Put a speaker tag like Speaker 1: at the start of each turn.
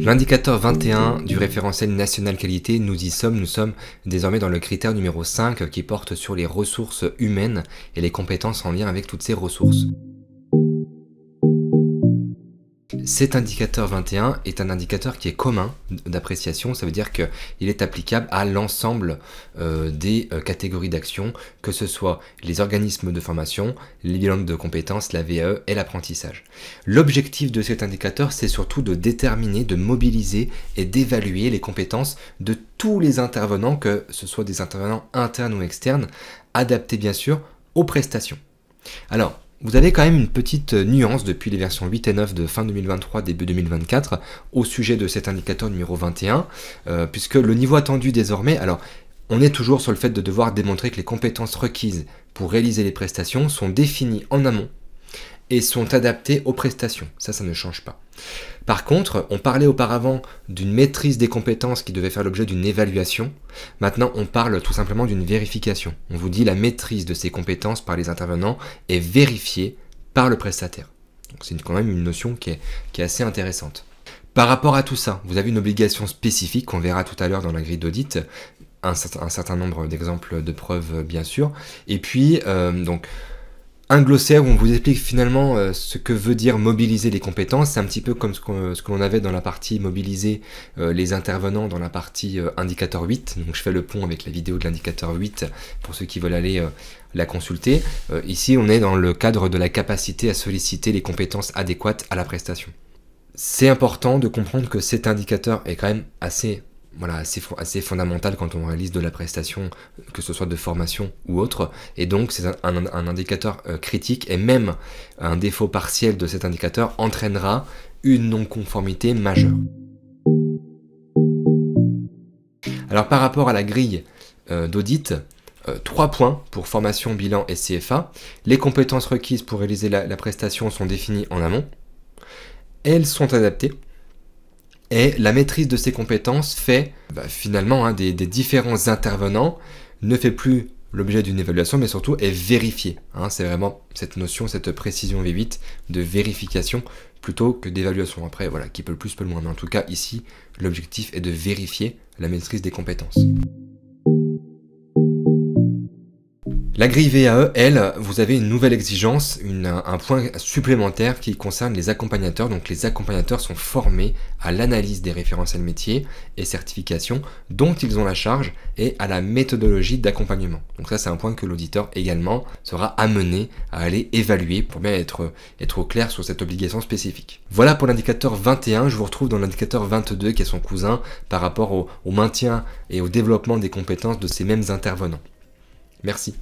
Speaker 1: L'indicateur 21 du référentiel national qualité, nous sommes désormais dans le critère numéro 5 qui porte sur les ressources humaines et les compétences en lien avec toutes ces ressources. Cet indicateur 21 est un indicateur qui est commun d'appréciation, ça veut dire qu'il est applicable à l'ensemble des catégories d'action, que ce soit les organismes de formation, les bilans de compétences, la VAE et l'apprentissage. L'objectif de cet indicateur, c'est surtout de déterminer, de mobiliser et d'évaluer les compétences de tous les intervenants, que ce soit des intervenants internes ou externes, adaptés bien sûr aux prestations. Alors, vous avez quand même une petite nuance depuis les versions 8 et 9 de fin 2023, début 2024, au sujet de cet indicateur numéro 21, puisque le niveau attendu désormais, alors on est toujours sur le fait de devoir démontrer que les compétences requises pour réaliser les prestations sont définies en amont et sont adaptées aux prestations. Ça ne change pas. Par contre, on parlait auparavant d'une maîtrise des compétences qui devait faire l'objet d'une évaluation. Maintenant, on parle tout simplement d'une vérification. On vous dit la maîtrise de ces compétences par les intervenants est vérifiée par le prestataire. Donc c'est quand même une notion qui est assez intéressante. Par rapport à tout ça, vous avez une obligation spécifique qu'on verra tout à l'heure dans la grille d'audit, un certain nombre d'exemples de preuves bien sûr, et puis donc un glossaire où on vous explique finalement ce que veut dire mobiliser les compétences. C'est un petit peu comme ce que l'on avait dans la partie mobiliser les intervenants dans la partie indicateur 8. Donc je fais le pont avec la vidéo de l'indicateur 8 pour ceux qui veulent aller la consulter. Ici on est dans le cadre de la capacité à solliciter les compétences adéquates à la prestation. C'est important de comprendre que cet indicateur est quand même assez fondamental quand on réalise de la prestation, que ce soit de formation ou autre, et donc c'est un indicateur critique, et même un défaut partiel de cet indicateur entraînera une non-conformité majeure. Alors par rapport à la grille d'audit, 3 points pour formation, bilan et CFA. Les compétences requises pour réaliser la prestation sont définies en amont, elles sont adaptées, et la maîtrise de ces compétences fait finalement des différents intervenants ne fait plus l'objet d'une évaluation, mais surtout est vérifiée. C'est vraiment cette notion, cette précision V8 de vérification plutôt que d'évaluation. Après, voilà, qui peut le plus, peut le moins. Mais en tout cas, ici, l'objectif est de vérifier la maîtrise des compétences. La grille VAE, elle, vous avez une nouvelle exigence, un point supplémentaire qui concerne les accompagnateurs. Donc les accompagnateurs sont formés à l'analyse des référentiels métiers et certifications dont ils ont la charge et à la méthodologie d'accompagnement. Donc ça c'est un point que l'auditeur également sera amené à aller évaluer pour bien être au clair sur cette obligation spécifique. Voilà pour l'indicateur 21, je vous retrouve dans l'indicateur 22 qui est son cousin par rapport au maintien et au développement des compétences de ces mêmes intervenants. Merci.